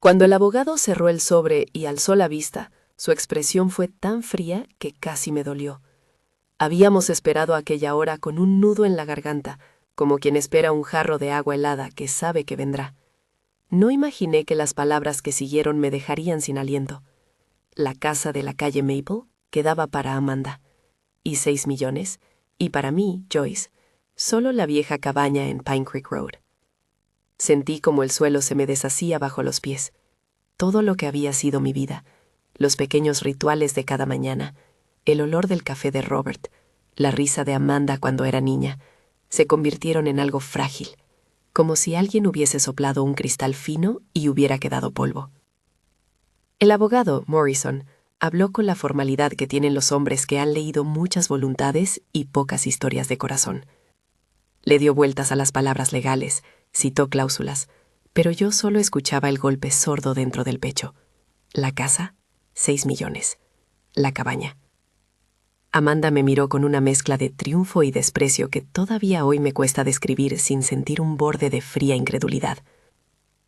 Cuando el abogado cerró el sobre y alzó la vista, su expresión fue tan fría que casi me dolió. Habíamos esperado aquella hora con un nudo en la garganta, como quien espera un jarro de agua helada que sabe que vendrá. No imaginé que las palabras que siguieron me dejarían sin aliento. La casa de la calle Maple quedaba para Amanda, y 6 millones, y para mí, Joyce, solo la vieja cabaña en Pine Creek Road. Sentí como el suelo se me deshacía bajo los pies. Todo lo que había sido mi vida, los pequeños rituales de cada mañana, el olor del café de Robert, la risa de Amanda cuando era niña, se convirtieron en algo frágil, como si alguien hubiese soplado un cristal fino y hubiera quedado polvo. El abogado, Morrison, habló con la formalidad que tienen los hombres que han leído muchas voluntades y pocas historias de corazón. Le dio vueltas a las palabras legales, citó cláusulas, pero yo solo escuchaba el golpe sordo dentro del pecho. La casa, 6 millones. La cabaña. Amanda me miró con una mezcla de triunfo y desprecio que todavía hoy me cuesta describir sin sentir un borde de fría incredulidad.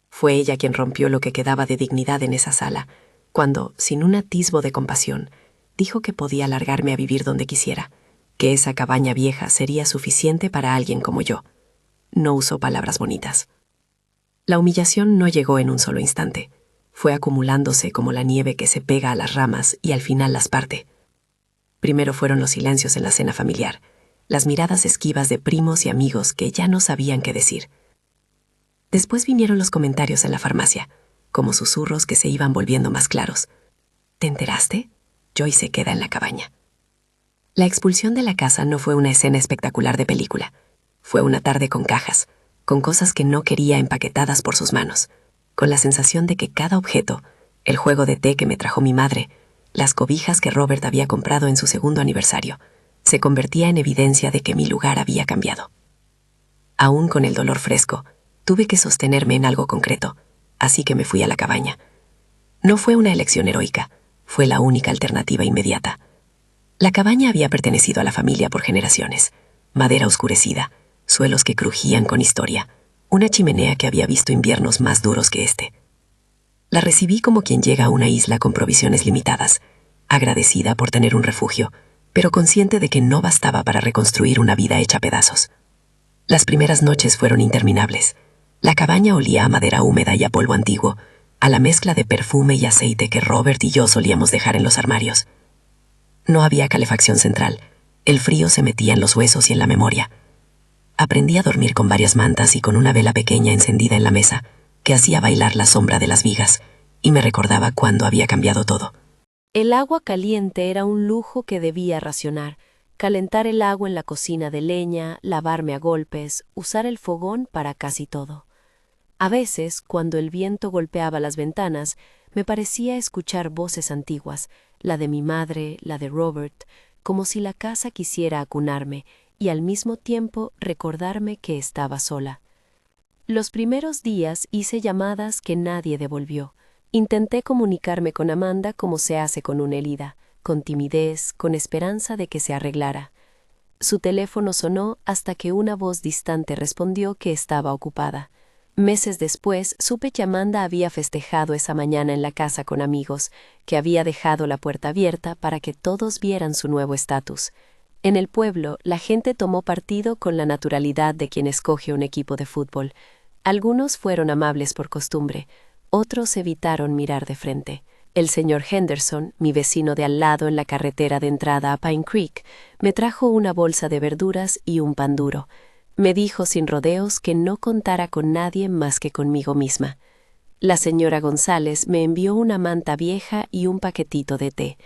Fue ella quien rompió lo que quedaba de dignidad en esa sala, cuando, sin un atisbo de compasión, dijo que podía largarme a vivir donde quisiera, que esa cabaña vieja sería suficiente para alguien como yo. No usó palabras bonitas. La humillación no llegó en un solo instante. Fue acumulándose como la nieve que se pega a las ramas y al final las parte. Primero fueron los silencios en la cena familiar, las miradas esquivas de primos y amigos que ya no sabían qué decir. Después vinieron los comentarios en la farmacia, como susurros que se iban volviendo más claros. ¿Te enteraste? Joyce se queda en la cabaña. La expulsión de la casa no fue una escena espectacular de película. Fue una tarde con cajas, con cosas que no quería empaquetadas por sus manos, con la sensación de que cada objeto, el juego de té que me trajo mi madre, las cobijas que Robert había comprado en su 2º aniversario, se convertía en evidencia de que mi lugar había cambiado. Aún con el dolor fresco, tuve que sostenerme en algo concreto, así que me fui a la cabaña. No fue una elección heroica, fue la única alternativa inmediata. La cabaña había pertenecido a la familia por generaciones. Madera oscurecida, suelos que crujían con historia, una chimenea que había visto inviernos más duros que este. La recibí como quien llega a una isla con provisiones limitadas, agradecida por tener un refugio, pero consciente de que no bastaba para reconstruir una vida hecha pedazos. Las primeras noches fueron interminables. La cabaña olía a madera húmeda y a polvo antiguo, a la mezcla de perfume y aceite que Robert y yo solíamos dejar en los armarios. No había calefacción central. El frío se metía en los huesos y en la memoria. Aprendí a dormir con varias mantas y con una vela pequeña encendida en la mesa, que hacía bailar la sombra de las vigas, y me recordaba cuándo había cambiado todo. El agua caliente era un lujo que debía racionar. Calentar el agua en la cocina de leña, lavarme a golpes, usar el fogón para casi todo. A veces, cuando el viento golpeaba las ventanas, me parecía escuchar voces antiguas, la de mi madre, la de Robert, como si la casa quisiera acunarme y al mismo tiempo recordarme que estaba sola. Los primeros días hice llamadas que nadie devolvió. Intenté comunicarme con Amanda como se hace con una herida, con timidez, con esperanza de que se arreglara. Su teléfono sonó hasta que una voz distante respondió que estaba ocupada. Meses después, supe que Amanda había festejado esa mañana en la casa con amigos, que había dejado la puerta abierta para que todos vieran su nuevo estatus. En el pueblo, la gente tomó partido con la naturalidad de quien escoge un equipo de fútbol. Algunos fueron amables por costumbre, otros evitaron mirar de frente. El señor Henderson, mi vecino de al lado en la carretera de entrada a Pine Creek, me trajo una bolsa de verduras y un pan duro. Me dijo sin rodeos que no contara con nadie más que conmigo misma. La señora González me envió una manta vieja y un paquetito de té.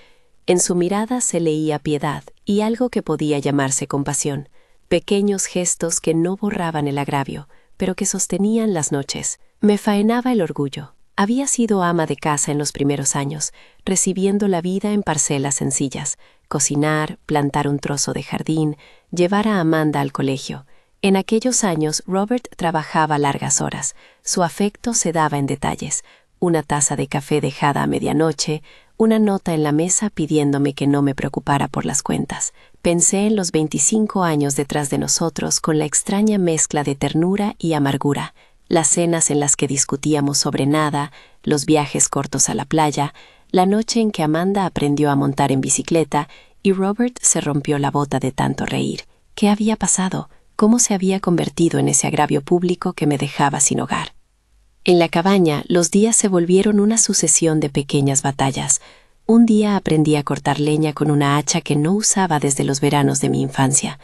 En su mirada se leía piedad y algo que podía llamarse compasión, pequeños gestos que no borraban el agravio, pero que sostenían las noches. Me faenaba el orgullo. Había sido ama de casa en los primeros años, recibiendo la vida en parcelas sencillas, cocinar, plantar un trozo de jardín, llevar a Amanda al colegio. En aquellos años Robert trabajaba largas horas. Su afecto se daba en detalles. Una taza de café dejada a medianoche, una nota en la mesa pidiéndome que no me preocupara por las cuentas. Pensé en los 25 años detrás de nosotros con la extraña mezcla de ternura y amargura, Las cenas en las que discutíamos sobre nada, los viajes cortos a la playa, la noche en que Amanda aprendió a montar en bicicleta y Robert se rompió la bota de tanto reír. ¿Qué había pasado? ¿Cómo se había convertido en ese agravio público que me dejaba sin hogar? En la cabaña, los días se volvieron una sucesión de pequeñas batallas. Un día aprendí a cortar leña con una hacha que no usaba desde los veranos de mi infancia.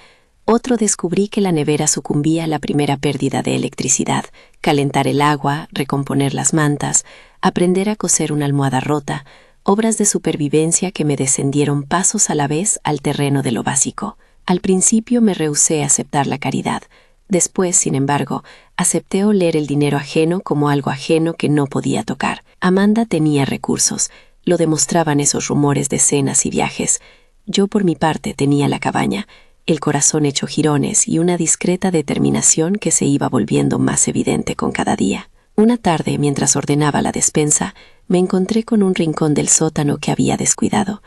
Otro descubrí que la nevera sucumbía a la primera pérdida de electricidad, calentar el agua, recomponer las mantas, aprender a coser una almohada rota, obras de supervivencia que me descendieron pasos a la vez al terreno de lo básico. Al principio me rehusé a aceptar la caridad. Después, sin embargo, acepté oler el dinero ajeno como algo ajeno que no podía tocar. Amanda tenía recursos, lo demostraban esos rumores de cenas y viajes. Yo, por mi parte, tenía la cabaña, el corazón hecho jirones y una discreta determinación que se iba volviendo más evidente con cada día. Una tarde, mientras ordenaba la despensa, me encontré con un rincón del sótano que había descuidado.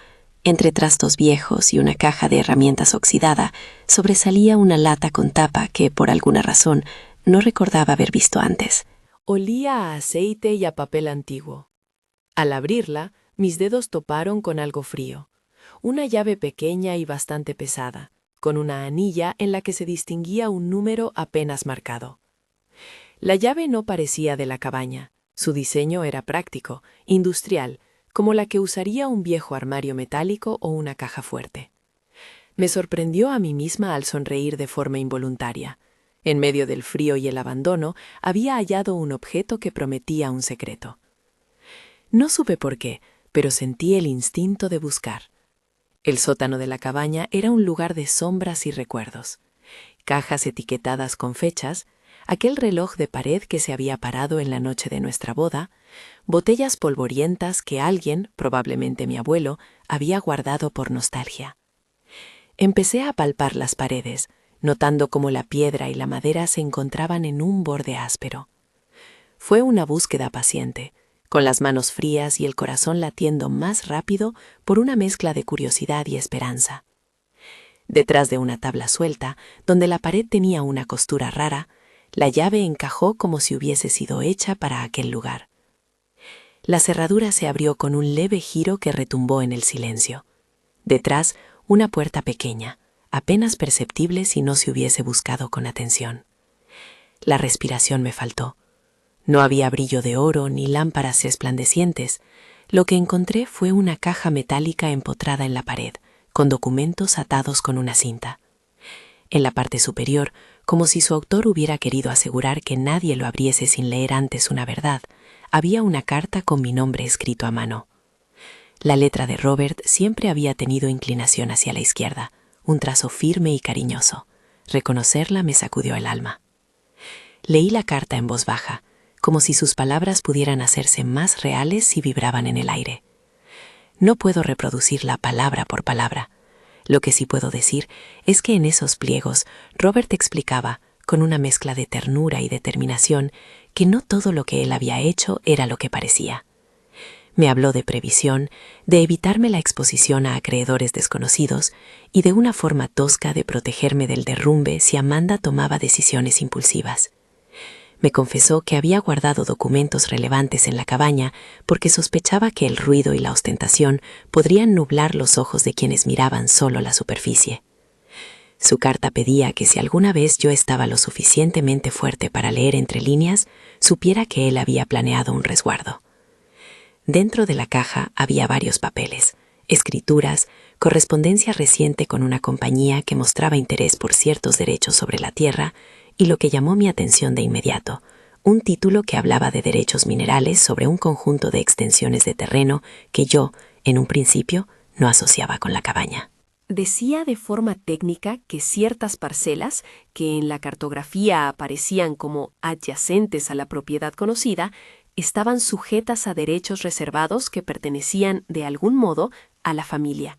Entre trastos viejos y una caja de herramientas oxidada, sobresalía una lata con tapa que, por alguna razón, no recordaba haber visto antes. Olía a aceite y a papel antiguo. Al abrirla, mis dedos toparon con algo frío. Una llave pequeña y bastante pesada, con una anilla en la que se distinguía un número apenas marcado. La llave no parecía de la cabaña. Su diseño era práctico, industrial, como la que usaría un viejo armario metálico o una caja fuerte. Me sorprendió a mí misma al sonreír de forma involuntaria. En medio del frío y el abandono, había hallado un objeto que prometía un secreto. No supe por qué, pero sentí el instinto de buscar. El sótano de la cabaña era un lugar de sombras y recuerdos. Cajas etiquetadas con fechas, aquel reloj de pared que se había parado en la noche de nuestra boda, botellas polvorientas que alguien, probablemente mi abuelo, había guardado por nostalgia. Empecé a palpar las paredes, notando cómo la piedra y la madera se encontraban en un borde áspero. Fue una búsqueda paciente, con las manos frías y el corazón latiendo más rápido por una mezcla de curiosidad y esperanza. Detrás de una tabla suelta, donde la pared tenía una costura rara, la llave encajó como si hubiese sido hecha para aquel lugar. La cerradura se abrió con un leve giro que retumbó en el silencio. Detrás, una puerta pequeña, apenas perceptible si no se hubiese buscado con atención. La respiración me faltó. No había brillo de oro ni lámparas resplandecientes. Lo que encontré fue una caja metálica empotrada en la pared, con documentos atados con una cinta. En la parte superior, como si su autor hubiera querido asegurar que nadie lo abriese sin leer antes una verdad, había una carta con mi nombre escrito a mano. La letra de Robert siempre había tenido inclinación hacia la izquierda, un trazo firme y cariñoso. Reconocerla me sacudió el alma. Leí la carta en voz baja, como si sus palabras pudieran hacerse más reales si vibraban en el aire. No puedo reproducirla palabra por palabra. Lo que sí puedo decir es que en esos pliegos Robert explicaba, con una mezcla de ternura y determinación, que no todo lo que él había hecho era lo que parecía. Me habló de previsión, de evitarme la exposición a acreedores desconocidos y de una forma tosca de protegerme del derrumbe si Amanda tomaba decisiones impulsivas. Me confesó que había guardado documentos relevantes en la cabaña porque sospechaba que el ruido y la ostentación podrían nublar los ojos de quienes miraban solo la superficie. Su carta pedía que si alguna vez yo estaba lo suficientemente fuerte para leer entre líneas, supiera que él había planeado un resguardo. Dentro de la caja había varios papeles, escrituras, correspondencia reciente con una compañía que mostraba interés por ciertos derechos sobre la tierra y lo que llamó mi atención de inmediato, un título que hablaba de derechos minerales sobre un conjunto de extensiones de terreno que yo, en un principio, no asociaba con la cabaña. Decía de forma técnica que ciertas parcelas, que en la cartografía aparecían como adyacentes a la propiedad conocida, estaban sujetas a derechos reservados que pertenecían, de algún modo, a la familia.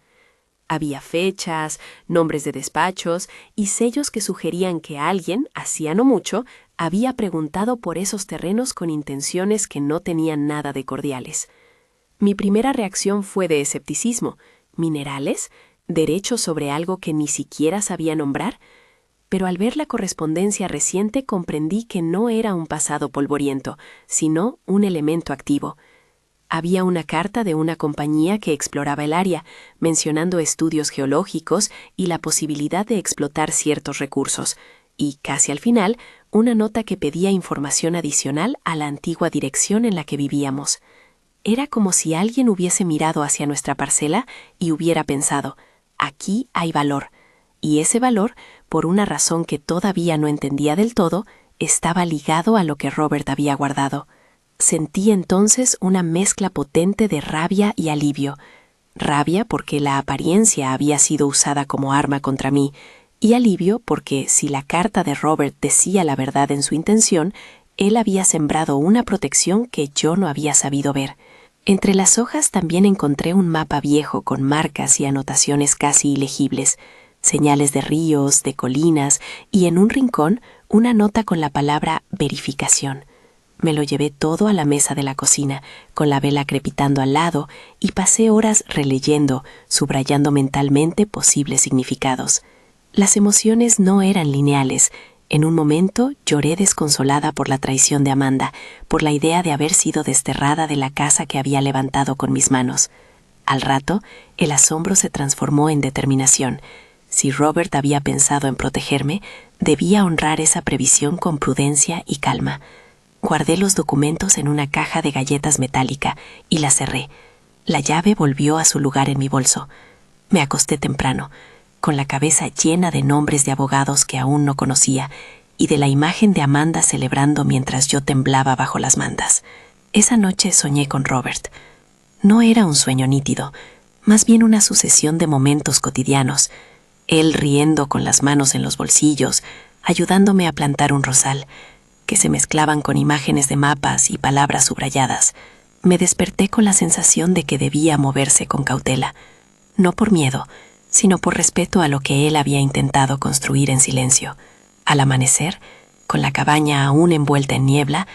Había fechas, nombres de despachos y sellos que sugerían que alguien, hacía no mucho, había preguntado por esos terrenos con intenciones que no tenían nada de cordiales. Mi primera reacción fue de escepticismo. ¿Minerales? ¿Derechos sobre algo que ni siquiera sabía nombrar? pero al ver la correspondencia reciente comprendí que no era un pasado polvoriento, sino un elemento activo. Había una carta de una compañía que exploraba el área, mencionando estudios geológicos y la posibilidad de explotar ciertos recursos, y, casi al final, una nota que pedía información adicional a la antigua dirección en la que vivíamos. Era como si alguien hubiese mirado hacia nuestra parcela y hubiera pensado, aquí hay valor, y ese valor, por una razón que todavía no entendía del todo, estaba ligado a lo que Robert había guardado. Sentí entonces una mezcla potente de rabia y alivio. Rabia porque la apariencia había sido usada como arma contra mí, y alivio porque, si la carta de Robert decía la verdad en su intención, él había sembrado una protección que yo no había sabido ver. Entre las hojas también encontré un mapa viejo con marcas y anotaciones casi ilegibles, señales de ríos, de colinas, y en un rincón una nota con la palabra verificación. Me lo llevé todo a la mesa de la cocina, con la vela crepitando al lado, y pasé horas releyendo, subrayando mentalmente posibles significados. Las emociones no eran lineales. En un momento lloré desconsolada por la traición de Amanda, por la idea de haber sido desterrada de la casa que había levantado con mis manos. Al rato, el asombro se transformó en determinación. Si Robert había pensado en protegerme, debía honrar esa previsión con prudencia y calma. Guardé los documentos en una caja de galletas metálica y la cerré. La llave volvió a su lugar en mi bolso. Me acosté temprano, con la cabeza llena de nombres de abogados que aún no conocía y de la imagen de Amanda celebrando mientras yo temblaba bajo las mantas. Esa noche soñé con Robert. No era un sueño nítido, más bien una sucesión de momentos cotidianos. Él riendo con las manos en los bolsillos, ayudándome a plantar un rosal, que se mezclaban con imágenes de mapas y palabras subrayadas. Me desperté con la sensación de que debía moverse con cautela, no por miedo, sino por respeto a lo que él había intentado construir en silencio. Al amanecer, con la cabaña aún envuelta en niebla,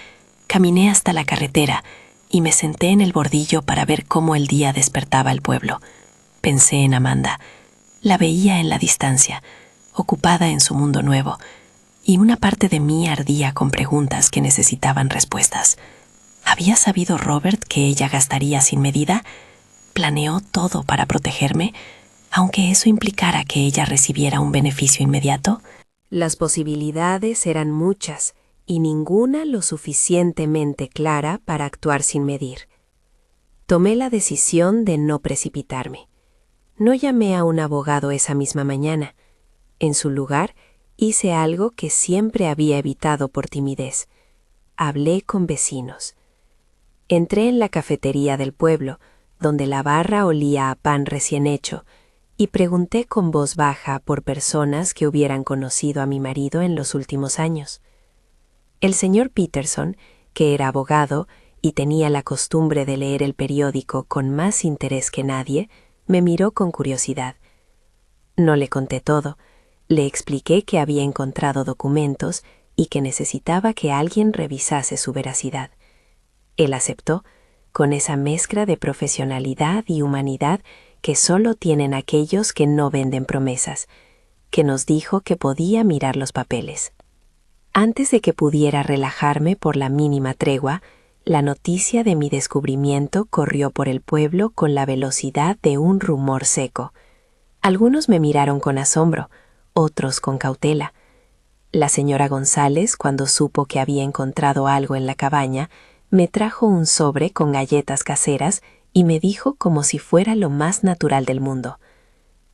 caminé hasta la carretera y me senté en el bordillo para ver cómo el día despertaba el pueblo. Pensé en Amanda. La veía en la distancia, ocupada en su mundo nuevo, y una parte de mí ardía con preguntas que necesitaban respuestas. ¿Había sabido Robert que ella gastaría sin medida? ¿Planeó todo para protegerme, aunque eso implicara que ella recibiera un beneficio inmediato? Las posibilidades eran muchas y ninguna lo suficientemente clara para actuar sin medir. Tomé la decisión de no precipitarme. No llamé a un abogado esa misma mañana. En su lugar, hice algo que siempre había evitado por timidez. Hablé con vecinos. Entré en la cafetería del pueblo, donde la barra olía a pan recién hecho, y pregunté con voz baja por personas que hubieran conocido a mi marido en los últimos años. El señor Peterson, que era abogado y tenía la costumbre de leer el periódico con más interés que nadie, me miró con curiosidad. No le conté todo. Le expliqué que había encontrado documentos y que necesitaba que alguien revisase su veracidad. Él aceptó, con esa mezcla de profesionalidad y humanidad que solo tienen aquellos que no venden promesas, que nos dijo que podía mirar los papeles. Antes de que pudiera relajarme por la mínima tregua, la noticia de mi descubrimiento corrió por el pueblo con la velocidad de un rumor seco. Algunos me miraron con asombro, otros con cautela. La señora González, cuando supo que había encontrado algo en la cabaña, me trajo un sobre con galletas caseras y me dijo como si fuera lo más natural del mundo: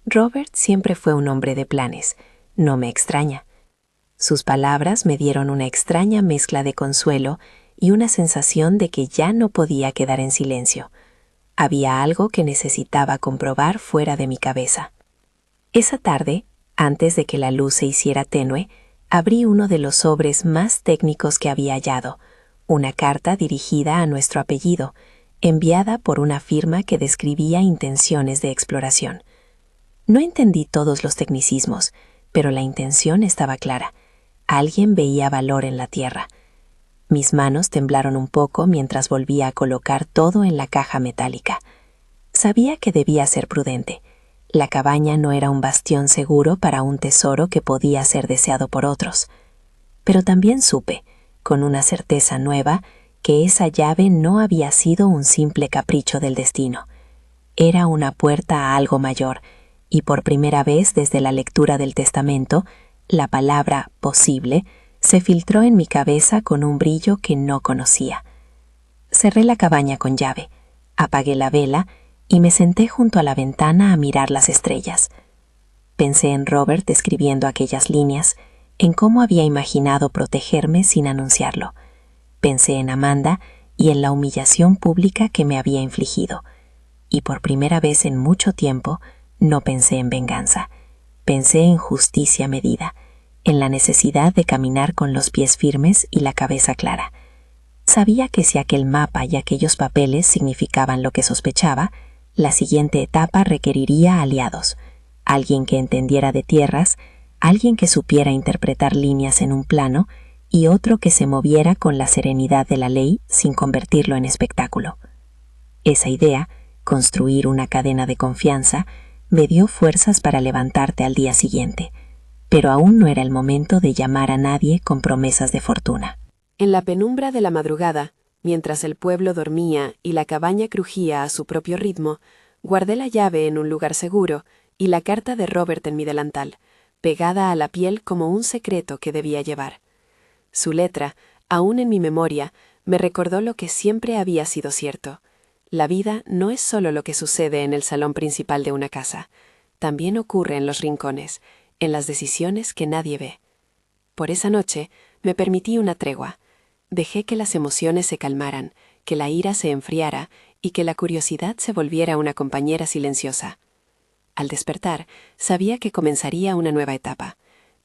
Robert siempre fue un hombre de planes, no me extraña. Sus palabras me dieron una extraña mezcla de consuelo y una sensación de que ya no podía quedar en silencio. Había algo que necesitaba comprobar fuera de mi cabeza. Esa tarde, antes de que la luz se hiciera tenue, abrí uno de los sobres más técnicos que había hallado, una carta dirigida a nuestro apellido, enviada por una firma que describía intenciones de exploración. No entendí todos los tecnicismos, pero la intención estaba clara. Alguien veía valor en la tierra. Mis manos temblaron un poco mientras volvía a colocar todo en la caja metálica. Sabía que debía ser prudente. La cabaña no era un bastión seguro para un tesoro que podía ser deseado por otros. Pero también supe, con una certeza nueva, que esa llave no había sido un simple capricho del destino. Era una puerta a algo mayor, y por primera vez desde la lectura del testamento, la palabra posible se filtró en mi cabeza con un brillo que no conocía. Cerré la cabaña con llave, apagué la vela y me senté junto a la ventana a mirar las estrellas. Pensé en Robert escribiendo aquellas líneas, en cómo había imaginado protegerme sin anunciarlo. Pensé en Amanda y en la humillación pública que me había infligido. Y por primera vez en mucho tiempo no pensé en venganza. Pensé en justicia medida, en la necesidad de caminar con los pies firmes y la cabeza clara. Sabía que si aquel mapa y aquellos papeles significaban lo que sospechaba, la siguiente etapa requeriría aliados, alguien que entendiera de tierras, alguien que supiera interpretar líneas en un plano y otro que se moviera con la serenidad de la ley sin convertirlo en espectáculo. Esa idea, construir una cadena de confianza, me dio fuerzas para levantarte al día siguiente, pero aún no era el momento de llamar a nadie con promesas de fortuna. En la penumbra de la madrugada, mientras el pueblo dormía y la cabaña crujía a su propio ritmo, guardé la llave en un lugar seguro y la carta de Robert en mi delantal, pegada a la piel como un secreto que debía llevar. Su letra, aún en mi memoria, me recordó lo que siempre había sido cierto. La vida no es solo lo que sucede en el salón principal de una casa, también ocurre en los rincones, en las decisiones que nadie ve. Por esa noche me permití una tregua. Dejé que las emociones se calmaran, que la ira se enfriara y que la curiosidad se volviera una compañera silenciosa. Al despertar, sabía que comenzaría una nueva etapa,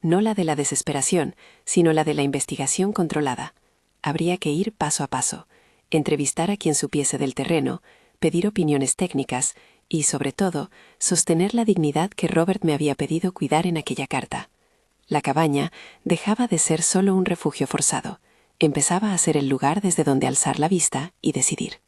no la de la desesperación, sino la de la investigación controlada. Habría que ir paso a paso, entrevistar a quien supiese del terreno, pedir opiniones técnicas y, sobre todo, sostener la dignidad que Robert me había pedido cuidar en aquella carta. La cabaña dejaba de ser solo un refugio forzado, empezaba a ser el lugar desde donde alzar la vista y decidir.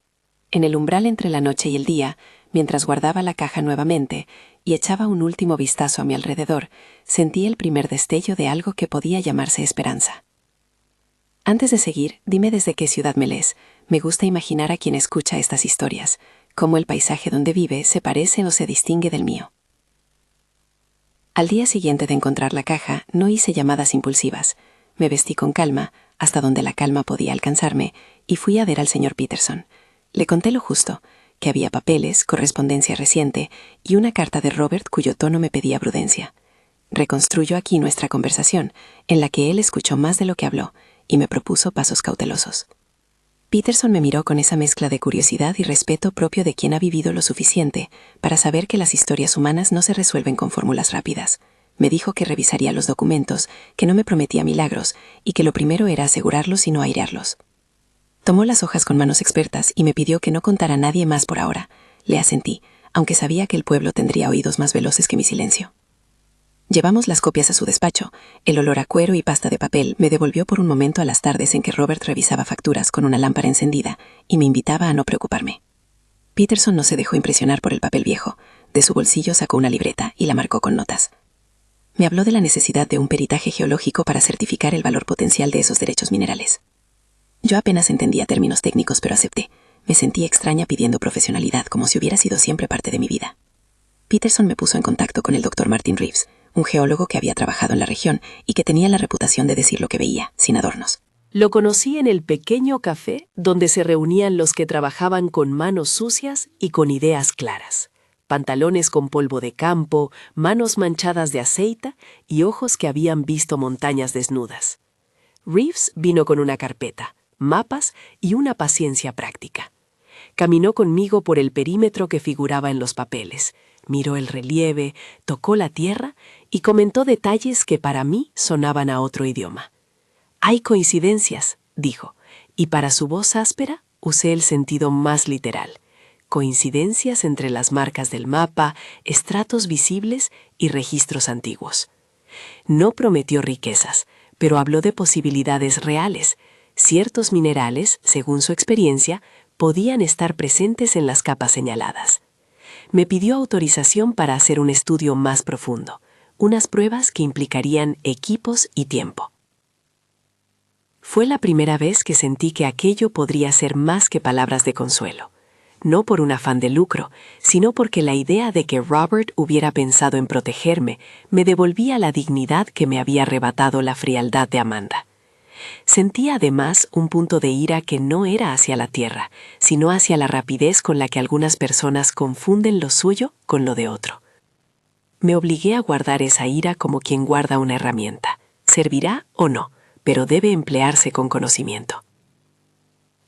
En el umbral entre la noche y el día, mientras guardaba la caja nuevamente y echaba un último vistazo a mi alrededor, sentí el primer destello de algo que podía llamarse esperanza. Antes de seguir, dime desde qué ciudad me lees. Me gusta imaginar a quien escucha estas historias, cómo el paisaje donde vive se parece o se distingue del mío. Al día siguiente de encontrar la caja, no hice llamadas impulsivas. Me vestí con calma, hasta donde la calma podía alcanzarme, y fui a ver al señor Peterson. Le conté lo justo, que había papeles, correspondencia reciente y una carta de Robert cuyo tono me pedía prudencia. Reconstruyo aquí nuestra conversación, en la que él escuchó más de lo que habló, y me propuso pasos cautelosos. Peterson me miró con esa mezcla de curiosidad y respeto propio de quien ha vivido lo suficiente para saber que las historias humanas no se resuelven con fórmulas rápidas. Me dijo que revisaría los documentos, que no me prometía milagros y que lo primero era asegurarlos y no airearlos. Tomó las hojas con manos expertas y me pidió que no contara a nadie más por ahora. Le asentí, aunque sabía que el pueblo tendría oídos más veloces que mi silencio. Llevamos las copias a su despacho. El olor a cuero y pasta de papel me devolvió por un momento a las tardes en que Robert revisaba facturas con una lámpara encendida y me invitaba a no preocuparme. Peterson no se dejó impresionar por el papel viejo. De su bolsillo sacó una libreta y la marcó con notas. Me habló de la necesidad de un peritaje geológico para certificar el valor potencial de esos derechos minerales. Yo apenas entendía términos técnicos, pero acepté. Me sentí extraña pidiendo profesionalidad, como si hubiera sido siempre parte de mi vida. Peterson me puso en contacto con el Dr. Martin Reeves, un geólogo que había trabajado en la región y que tenía la reputación de decir lo que veía, sin adornos. Lo conocí en el pequeño café donde se reunían los que trabajaban con manos sucias y con ideas claras. Pantalones con polvo de campo, manos manchadas de aceite y ojos que habían visto montañas desnudas. Reeves vino con una carpeta, mapas y una paciencia práctica. Caminó conmigo por el perímetro que figuraba en los papeles, miró el relieve, tocó la tierra y comentó detalles que para mí sonaban a otro idioma. «Hay coincidencias», dijo, y para su voz áspera usé el sentido más literal. Coincidencias entre las marcas del mapa, estratos visibles y registros antiguos. No prometió riquezas, pero habló de posibilidades reales. Ciertos minerales, según su experiencia, podían estar presentes en las capas señaladas. me pidió autorización para hacer un estudio más profundo, unas pruebas que implicarían equipos y tiempo. Fue la primera vez que sentí que aquello podría ser más que palabras de consuelo, no por un afán de lucro, sino porque la idea de que Robert hubiera pensado en protegerme me devolvía la dignidad que me había arrebatado la frialdad de Amanda. Sentía además un punto de ira que no era hacia la tierra, sino hacia la rapidez con la que algunas personas confunden lo suyo con lo de otro. Me obligué a guardar esa ira como quien guarda una herramienta. Servirá o no, pero debe emplearse con conocimiento.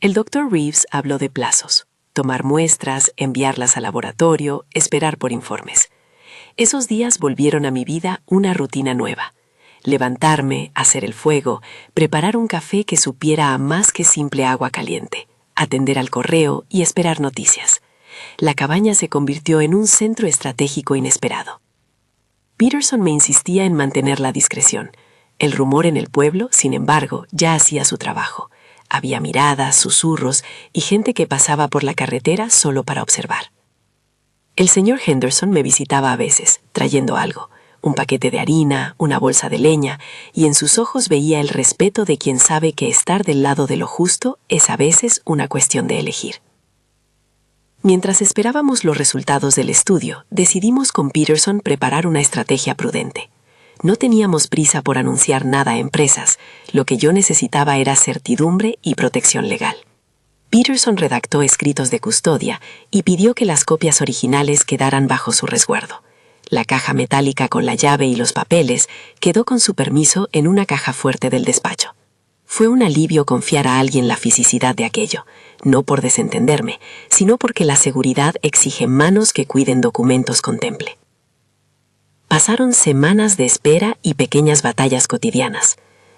El Dr. Reeves habló de plazos: tomar muestras, enviarlas al laboratorio, esperar por informes. Esos días volvieron a mi vida una rutina nueva. Levantarme, hacer el fuego, preparar un café que supiera a más que simple agua caliente, atender al correo y esperar noticias. La cabaña se convirtió en un centro estratégico inesperado. Peterson me insistía en mantener la discreción. El rumor en el pueblo, sin embargo, ya hacía su trabajo. Había miradas, susurros y gente que pasaba por la carretera solo para observar. El señor Henderson me visitaba a veces, trayendo algo: un paquete de harina, una bolsa de leña, y en sus ojos veía el respeto de quien sabe que estar del lado de lo justo es a veces una cuestión de elegir. Mientras esperábamos los resultados del estudio, decidimos con Peterson preparar una estrategia prudente. No teníamos prisa por anunciar nada a empresas. Lo que yo necesitaba era certidumbre y protección legal. Peterson redactó escritos de custodia y pidió que las copias originales quedaran bajo su resguardo. La caja metálica con la llave y los papeles quedó con su permiso en una caja fuerte del despacho. Fue un alivio confiar a alguien la fisicidad de aquello, no por desentenderme, sino porque la seguridad exige manos que cuiden documentos con temple. Pasaron semanas de espera y pequeñas batallas cotidianas.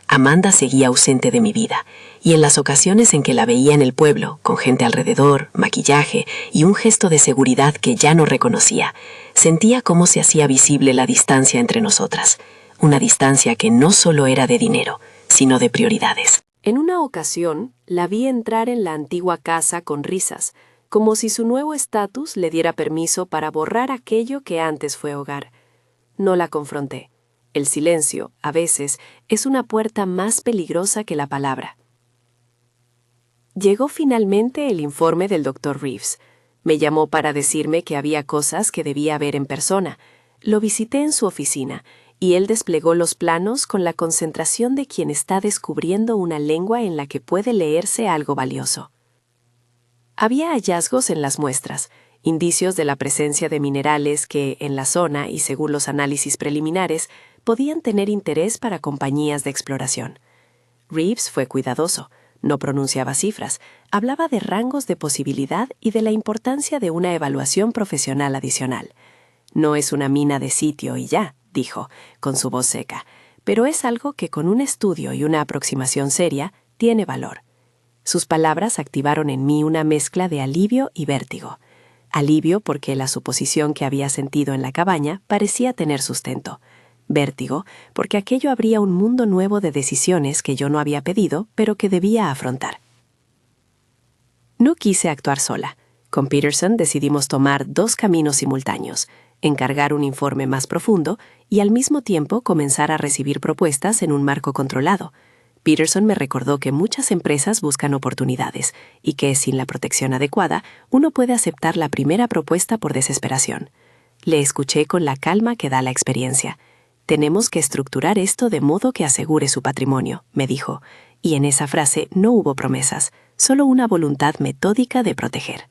Amanda seguía ausente de mi vida, y en las ocasiones en que la veía en el pueblo, con gente alrededor, maquillaje y un gesto de seguridad que ya no reconocía, sentía cómo se hacía visible la distancia entre nosotras, una distancia que no solo era de dinero, sino de prioridades. En una ocasión, la vi entrar en la antigua casa con risas, como si su nuevo estatus le diera permiso para borrar aquello que antes fue hogar. No la confronté. El silencio, a veces, es una puerta más peligrosa que la palabra. Llegó finalmente el informe del Dr. Reeves. Me llamó para decirme que había cosas que debía ver en persona. Lo visité en su oficina, y él desplegó los planos con la concentración de quien está descubriendo una lengua en la que puede leerse algo valioso. Había hallazgos en las muestras, indicios de la presencia de minerales que, en la zona y según los análisis preliminares, podían tener interés para compañías de exploración. Reeves fue cuidadoso, no pronunciaba cifras, hablaba de rangos de posibilidad y de la importancia de una evaluación profesional adicional. No es una mina de sitio y ya, dijo, con su voz seca, pero es algo que con un estudio y una aproximación seria tiene valor. Sus palabras activaron en mí una mezcla de alivio y vértigo. Alivio porque la suposición que había sentido en la cabaña parecía tener sustento. Vértigo porque aquello abría un mundo nuevo de decisiones que yo no había pedido, pero que debía afrontar. No quise actuar sola. Con Peterson decidimos tomar dos caminos simultáneos: encargar un informe más profundo y al mismo tiempo comenzar a recibir propuestas en un marco controlado. Peterson me recordó que muchas empresas buscan oportunidades y que, sin la protección adecuada, uno puede aceptar la primera propuesta por desesperación. Le escuché con la calma que da la experiencia. «Tenemos que estructurar esto de modo que asegure su patrimonio», me dijo, y en esa frase no hubo promesas, solo una voluntad metódica de proteger.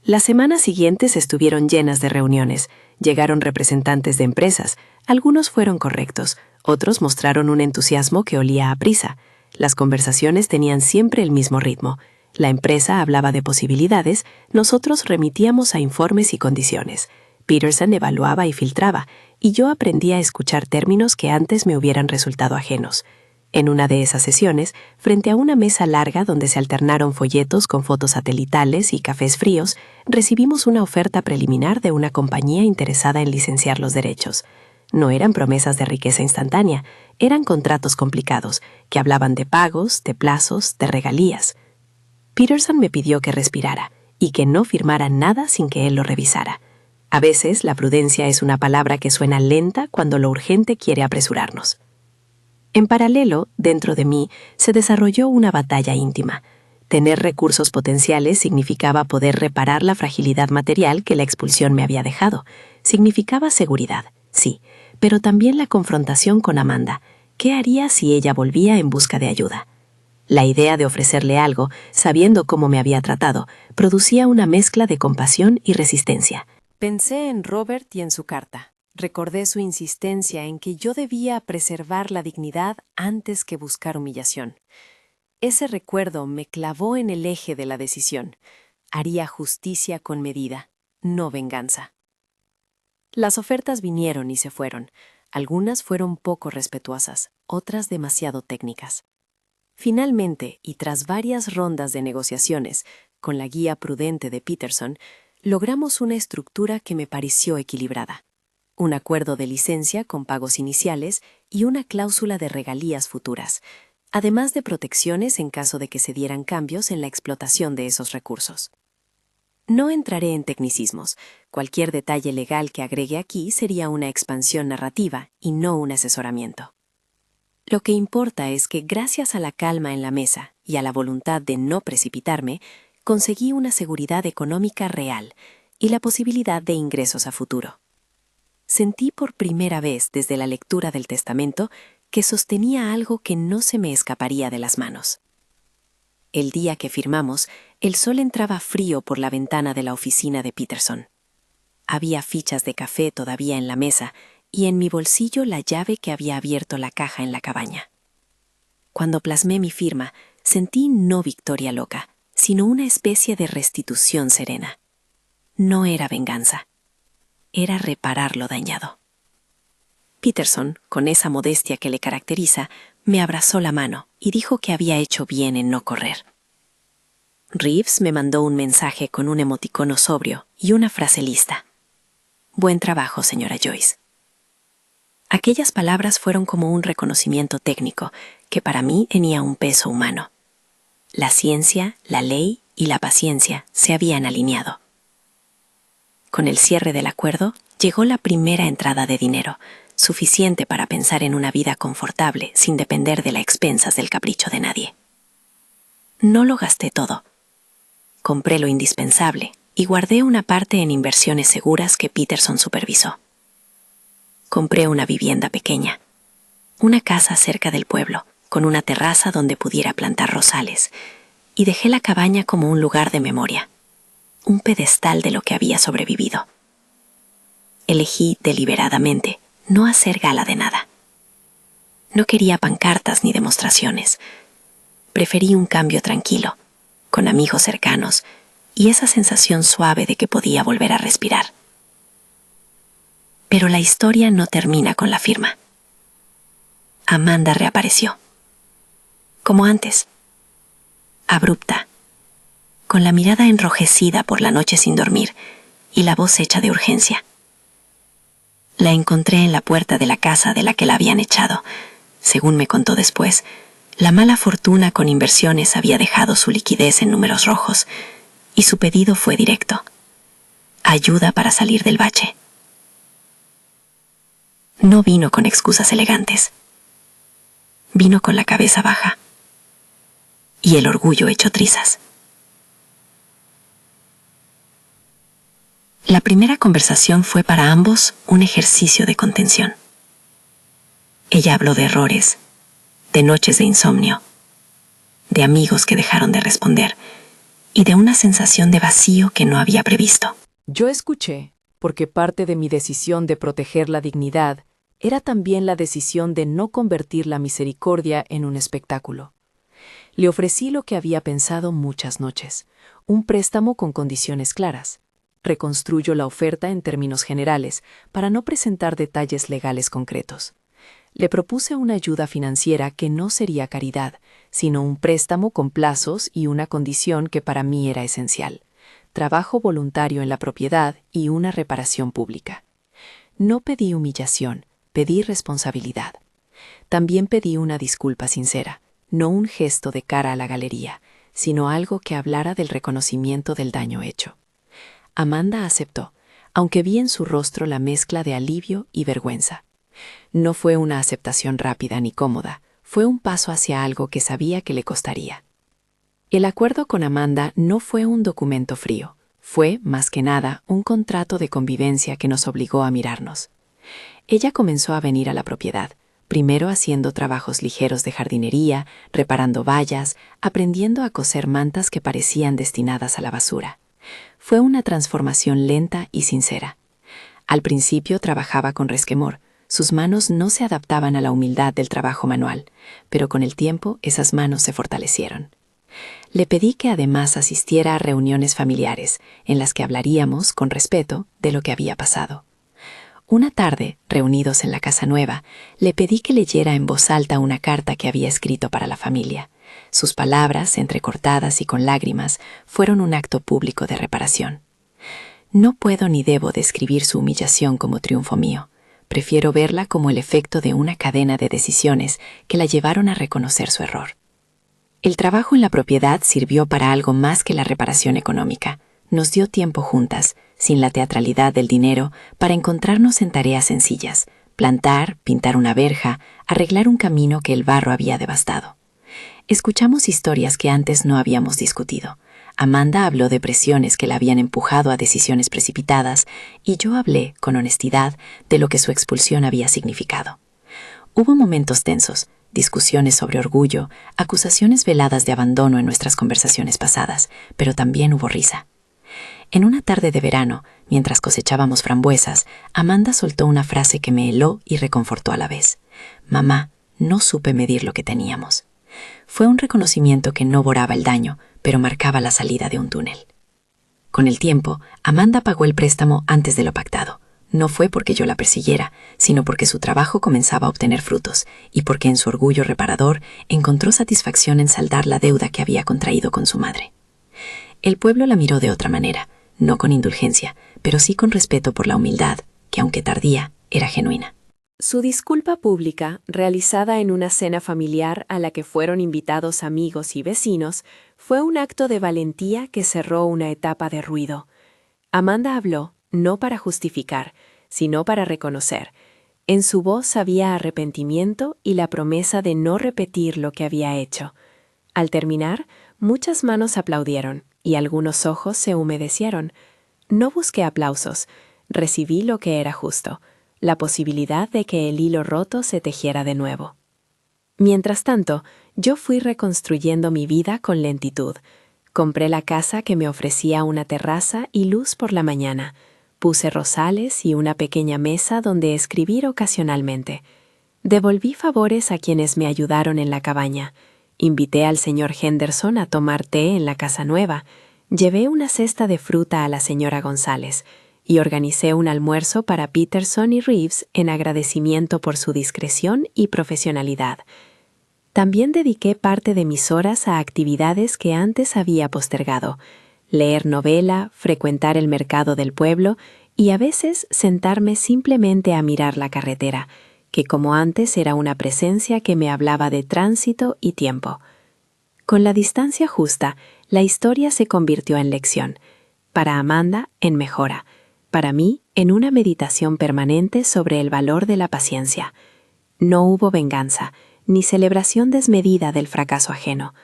Las semanas siguientes estuvieron llenas de reuniones. Llegaron representantes de empresas. Algunos fueron correctos, otros mostraron un entusiasmo que olía a prisa. Las conversaciones tenían siempre el mismo ritmo. La empresa hablaba de posibilidades, nosotros remitíamos a informes y condiciones. Peterson evaluaba y filtraba, y yo aprendí a escuchar términos que antes me hubieran resultado ajenos. En una de esas sesiones, frente a una mesa larga donde se alternaron folletos con fotos satelitales y cafés fríos, recibimos una oferta preliminar de una compañía interesada en licenciar los derechos. No eran promesas de riqueza instantánea, eran contratos complicados, que hablaban de pagos, de plazos, de regalías. Peterson me pidió que respirara, y que no firmara nada sin que él lo revisara. A veces la prudencia es una palabra que suena lenta cuando lo urgente quiere apresurarnos. En paralelo, dentro de mí, se desarrolló una batalla íntima. Tener recursos potenciales significaba poder reparar la fragilidad material que la expulsión me había dejado. Significaba seguridad, sí, pero también la confrontación con Amanda. ¿Qué haría si ella volvía en busca de ayuda? La idea de ofrecerle algo, sabiendo cómo me había tratado, producía una mezcla de compasión y resistencia. Pensé en Robert y en su carta. Recordé su insistencia en que yo debía preservar la dignidad antes que buscar humillación. Ese recuerdo me clavó en el eje de la decisión. Haría justicia con medida, no venganza. Las ofertas vinieron y se fueron. Algunas fueron poco respetuosas, otras demasiado técnicas. Finalmente, y tras varias rondas de negociaciones, con la guía prudente de Peterson, logramos una estructura que me pareció equilibrada. Un acuerdo de licencia con pagos iniciales y una cláusula de regalías futuras, además de protecciones en caso de que se dieran cambios en la explotación de esos recursos. No entraré en tecnicismos. Cualquier detalle legal que agregue aquí sería una expansión narrativa y no un asesoramiento. Lo que importa es que gracias a la calma en la mesa y a la voluntad de no precipitarme, conseguí una seguridad económica real y la posibilidad de ingresos a futuro. Sentí por primera vez desde la lectura del testamento que sostenía algo que no se me escaparía de las manos. El día que firmamos, el sol entraba frío por la ventana de la oficina de Peterson. Había fichas de café todavía en la mesa y en mi bolsillo la llave que había abierto la caja en la cabaña. Cuando plasmé mi firma, sentí no victoria loca, sino una especie de restitución serena. No era venganza, era reparar lo dañado. Peterson, con esa modestia que le caracteriza, me abrazó la mano y dijo que había hecho bien en no correr. Reeves me mandó un mensaje con un emoticono sobrio y una frase lista. Buen trabajo, señora Joyce. Aquellas palabras fueron como un reconocimiento técnico que para mí tenía un peso humano. La ciencia, la ley y la paciencia se habían alineado. Con el cierre del acuerdo, llegó la primera entrada de dinero, suficiente para pensar en una vida confortable sin depender de las expensas del capricho de nadie. No lo gasté todo. Compré lo indispensable y guardé una parte en inversiones seguras que Peterson supervisó. Compré una vivienda pequeña, una casa cerca del pueblo, con una terraza donde pudiera plantar rosales, y dejé la cabaña como un lugar de memoria, un pedestal de lo que había sobrevivido. Elegí deliberadamente no hacer gala de nada. No quería pancartas ni demostraciones. Preferí un cambio tranquilo, con amigos cercanos, y esa sensación suave de que podía volver a respirar. Pero la historia no termina con la firma. Amanda reapareció. Como antes. Abrupta, con la mirada enrojecida por la noche sin dormir y la voz hecha de urgencia. La encontré en la puerta de la casa de la que la habían echado. Según me contó después, la mala fortuna con inversiones había dejado su liquidez en números rojos y su pedido fue directo. Ayuda para salir del bache. No vino con excusas elegantes. Vino con la cabeza baja y el orgullo hecho trizas. La primera conversación fue para ambos un ejercicio de contención. Ella habló de errores, de noches de insomnio, de amigos que dejaron de responder y de una sensación de vacío que no había previsto. Yo escuché, porque parte de mi decisión de proteger la dignidad era también la decisión de no convertir la misericordia en un espectáculo. Le ofrecí lo que había pensado muchas noches, un préstamo con condiciones claras. Reconstruyo la oferta en términos generales para no presentar detalles legales concretos. Le propuse una ayuda financiera que no sería caridad, sino un préstamo con plazos y una condición que para mí era esencial: trabajo voluntario en la propiedad y una reparación pública. No pedí humillación, pedí responsabilidad. También pedí una disculpa sincera, no un gesto de cara a la galería, sino algo que hablara del reconocimiento del daño hecho. Amanda aceptó, aunque vi en su rostro la mezcla de alivio y vergüenza. No fue una aceptación rápida ni cómoda, fue un paso hacia algo que sabía que le costaría. El acuerdo con Amanda no fue un documento frío, fue, más que nada, un contrato de convivencia que nos obligó a mirarnos. Ella comenzó a venir a la propiedad, primero haciendo trabajos ligeros de jardinería, reparando vallas, aprendiendo a coser mantas que parecían destinadas a la basura. Fue una transformación lenta y sincera. Al principio trabajaba con resquemor, sus manos no se adaptaban a la humildad del trabajo manual, pero con el tiempo esas manos se fortalecieron. Le pedí que además asistiera a reuniones familiares, en las que hablaríamos, con respeto, de lo que había pasado. Una tarde, reunidos en la casa nueva, le pedí que leyera en voz alta una carta que había escrito para la familia. Sus palabras, entrecortadas y con lágrimas, fueron un acto público de reparación. No puedo ni debo describir su humillación como triunfo mío. Prefiero verla como el efecto de una cadena de decisiones que la llevaron a reconocer su error. El trabajo en la propiedad sirvió para algo más que la reparación económica. Nos dio tiempo juntas, sin la teatralidad del dinero, para encontrarnos en tareas sencillas: plantar, pintar una verja, arreglar un camino que el barro había devastado. Escuchamos historias que antes no habíamos discutido. Amanda habló de presiones que la habían empujado a decisiones precipitadas y yo hablé, con honestidad, de lo que su expulsión había significado. Hubo momentos tensos, discusiones sobre orgullo, acusaciones veladas de abandono en nuestras conversaciones pasadas, pero también hubo risa. En una tarde de verano, mientras cosechábamos frambuesas, Amanda soltó una frase que me heló y reconfortó a la vez. «Mamá, no supe medir lo que teníamos». Fue un reconocimiento que no borraba el daño, pero marcaba la salida de un túnel. Con el tiempo, Amanda pagó el préstamo antes de lo pactado. No fue porque yo la persiguiera, sino porque su trabajo comenzaba a obtener frutos y porque en su orgullo reparador encontró satisfacción en saldar la deuda que había contraído con su madre. El pueblo la miró de otra manera, no con indulgencia, pero sí con respeto por la humildad, que aunque tardía, era genuina. Su disculpa pública, realizada en una cena familiar a la que fueron invitados amigos y vecinos, fue un acto de valentía que cerró una etapa de ruido. Amanda habló, no para justificar, sino para reconocer. En su voz había arrepentimiento y la promesa de no repetir lo que había hecho. Al terminar, muchas manos aplaudieron y algunos ojos se humedecieron. No busqué aplausos, recibí lo que era justo, la posibilidad de que el hilo roto se tejiera de nuevo. Mientras tanto, yo fui reconstruyendo mi vida con lentitud. Compré la casa que me ofrecía una terraza y luz por la mañana. Puse rosales y una pequeña mesa donde escribir ocasionalmente. Devolví favores a quienes me ayudaron en la cabaña. Invité al señor Henderson a tomar té en la casa nueva. Llevé una cesta de fruta a la señora González y organicé un almuerzo para Peterson y Reeves en agradecimiento por su discreción y profesionalidad. También dediqué parte de mis horas a actividades que antes había postergado: leer novela, frecuentar el mercado del pueblo y a veces sentarme simplemente a mirar la carretera, que como antes era una presencia que me hablaba de tránsito y tiempo. Con la distancia justa, la historia se convirtió en lección. Para Amanda, en mejora. Para mí, en una meditación permanente sobre el valor de la paciencia. No hubo venganza, ni celebración desmedida del fracaso ajeno.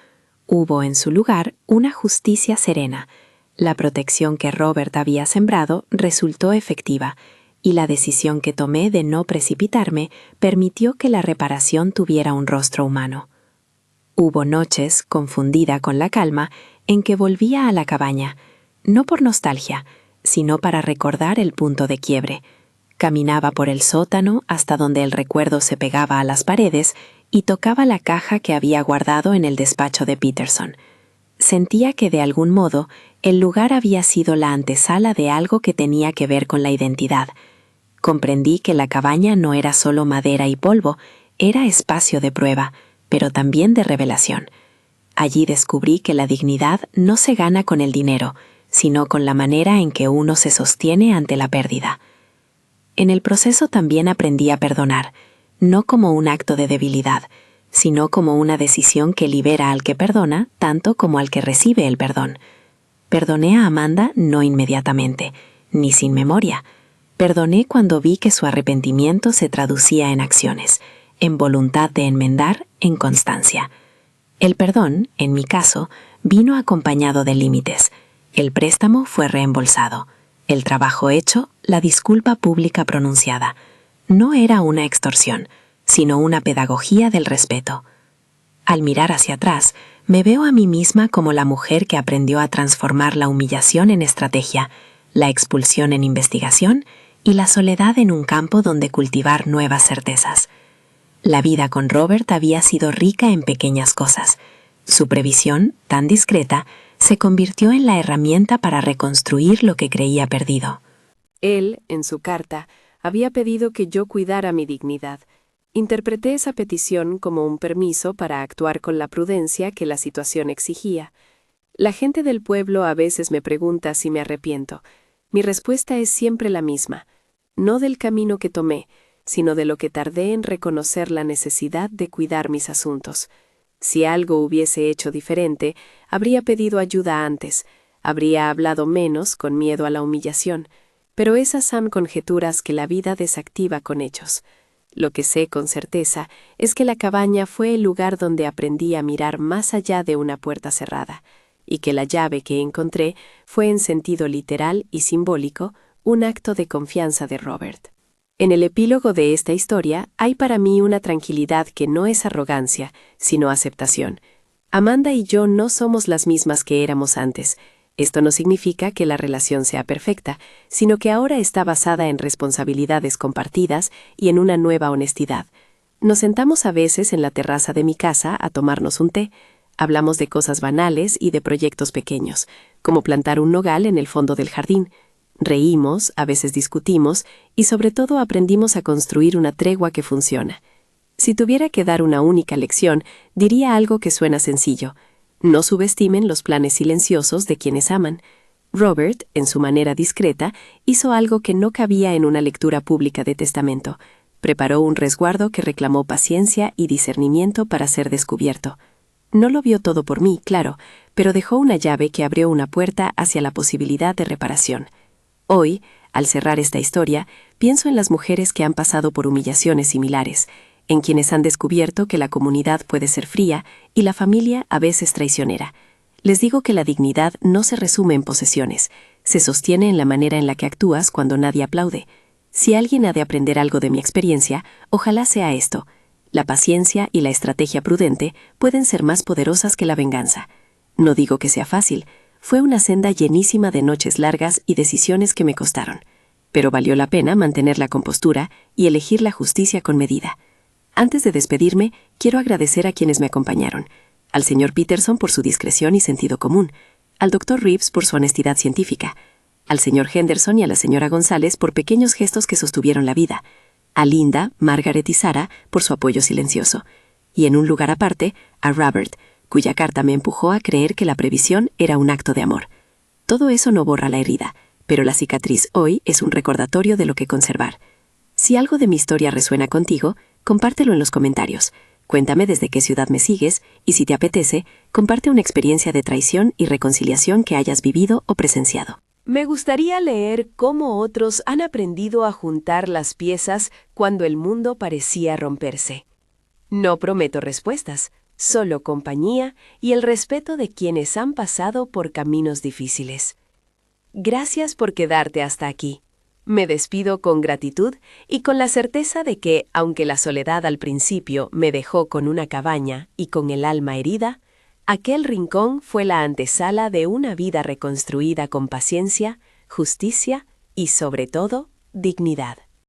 Hubo, en su lugar, una justicia serena. La protección que Robert había sembrado resultó efectiva, y la decisión que tomé de no precipitarme permitió que la reparación tuviera un rostro humano. Hubo noches, confundida con la calma, en que volvía a la cabaña, no por nostalgia, sino para recordar el punto de quiebre. Caminaba por el sótano hasta donde el recuerdo se pegaba a las paredes y tocaba la caja que había guardado en el despacho de Peterson. Sentía que de algún modo el lugar había sido la antesala de algo que tenía que ver con la identidad. Comprendí que la cabaña no era solo madera y polvo, era espacio de prueba, pero también de revelación. Allí descubrí que la dignidad no se gana con el dinero, sino con la manera en que uno se sostiene ante la pérdida. En el proceso también aprendí a perdonar, no como un acto de debilidad, sino como una decisión que libera al que perdona tanto como al que recibe el perdón. Perdoné a Amanda no inmediatamente, ni sin memoria. Perdoné cuando vi que su arrepentimiento se traducía en acciones, en voluntad de enmendar, en constancia. El perdón, en mi caso, vino acompañado de límites. El préstamo fue reembolsado. El trabajo hecho, la disculpa pública pronunciada. No era una extorsión, sino una pedagogía del respeto. Al mirar hacia atrás, me veo a mí misma como la mujer que aprendió a transformar la humillación en estrategia, la expulsión en investigación y la soledad en un campo donde cultivar nuevas certezas. La vida con Robert había sido rica en pequeñas cosas. Su previsión, tan discreta, se convirtió en la herramienta para reconstruir lo que creía perdido. Él, en su carta, había pedido que yo cuidara mi dignidad. Interpreté esa petición como un permiso para actuar con la prudencia que la situación exigía. La gente del pueblo a veces me pregunta si me arrepiento. Mi respuesta es siempre la misma, no del camino que tomé, sino de lo que tardé en reconocer la necesidad de cuidar mis asuntos. Si algo hubiese hecho diferente, habría pedido ayuda antes, habría hablado menos con miedo a la humillación, pero esas son conjeturas que la vida desactiva con hechos. Lo que sé con certeza es que la cabaña fue el lugar donde aprendí a mirar más allá de una puerta cerrada, y que la llave que encontré fue en sentido literal y simbólico un acto de confianza de Robert. En el epílogo de esta historia hay para mí una tranquilidad que no es arrogancia, sino aceptación. Amanda y yo no somos las mismas que éramos antes. Esto no significa que la relación sea perfecta, sino que ahora está basada en responsabilidades compartidas y en una nueva honestidad. Nos sentamos a veces en la terraza de mi casa a tomarnos un té. Hablamos de cosas banales y de proyectos pequeños, como plantar un nogal en el fondo del jardín. Reímos, a veces discutimos y sobre todo aprendimos a construir una tregua que funciona. Si tuviera que dar una única lección, diría algo que suena sencillo. No subestimen los planes silenciosos de quienes aman. Robert, en su manera discreta, hizo algo que no cabía en una lectura pública de testamento. Preparó un resguardo que reclamó paciencia y discernimiento para ser descubierto. No lo vio todo por mí, claro, pero dejó una llave que abrió una puerta hacia la posibilidad de reparación. Hoy, al cerrar esta historia, pienso en las mujeres que han pasado por humillaciones similares, en quienes han descubierto que la comunidad puede ser fría y la familia a veces traicionera. Les digo que la dignidad no se resume en posesiones, se sostiene en la manera en la que actúas cuando nadie aplaude. Si alguien ha de aprender algo de mi experiencia, ojalá sea esto. La paciencia y la estrategia prudente pueden ser más poderosas que la venganza. No digo que sea fácil. Fue una senda llenísima de noches largas y decisiones que me costaron. Pero valió la pena mantener la compostura y elegir la justicia con medida. Antes de despedirme, quiero agradecer a quienes me acompañaron. Al señor Peterson por su discreción y sentido común. Al doctor Reeves por su honestidad científica. Al señor Henderson y a la señora González por pequeños gestos que sostuvieron la vida. A Linda, Margaret y Sara por su apoyo silencioso. Y en un lugar aparte, a Robert, cuya carta me empujó a creer que la previsión era un acto de amor. Todo eso no borra la herida, pero la cicatriz hoy es un recordatorio de lo que conservar. Si algo de mi historia resuena contigo, compártelo en los comentarios. Cuéntame desde qué ciudad me sigues y, si te apetece, comparte una experiencia de traición y reconciliación que hayas vivido o presenciado. Me gustaría leer cómo otros han aprendido a juntar las piezas cuando el mundo parecía romperse. No prometo respuestas, solo compañía y el respeto de quienes han pasado por caminos difíciles. Gracias por quedarte hasta aquí. Me despido con gratitud y con la certeza de que, aunque la soledad al principio me dejó con una cabaña y con el alma herida, aquel rincón fue la antesala de una vida reconstruida con paciencia, justicia y, sobre todo, dignidad.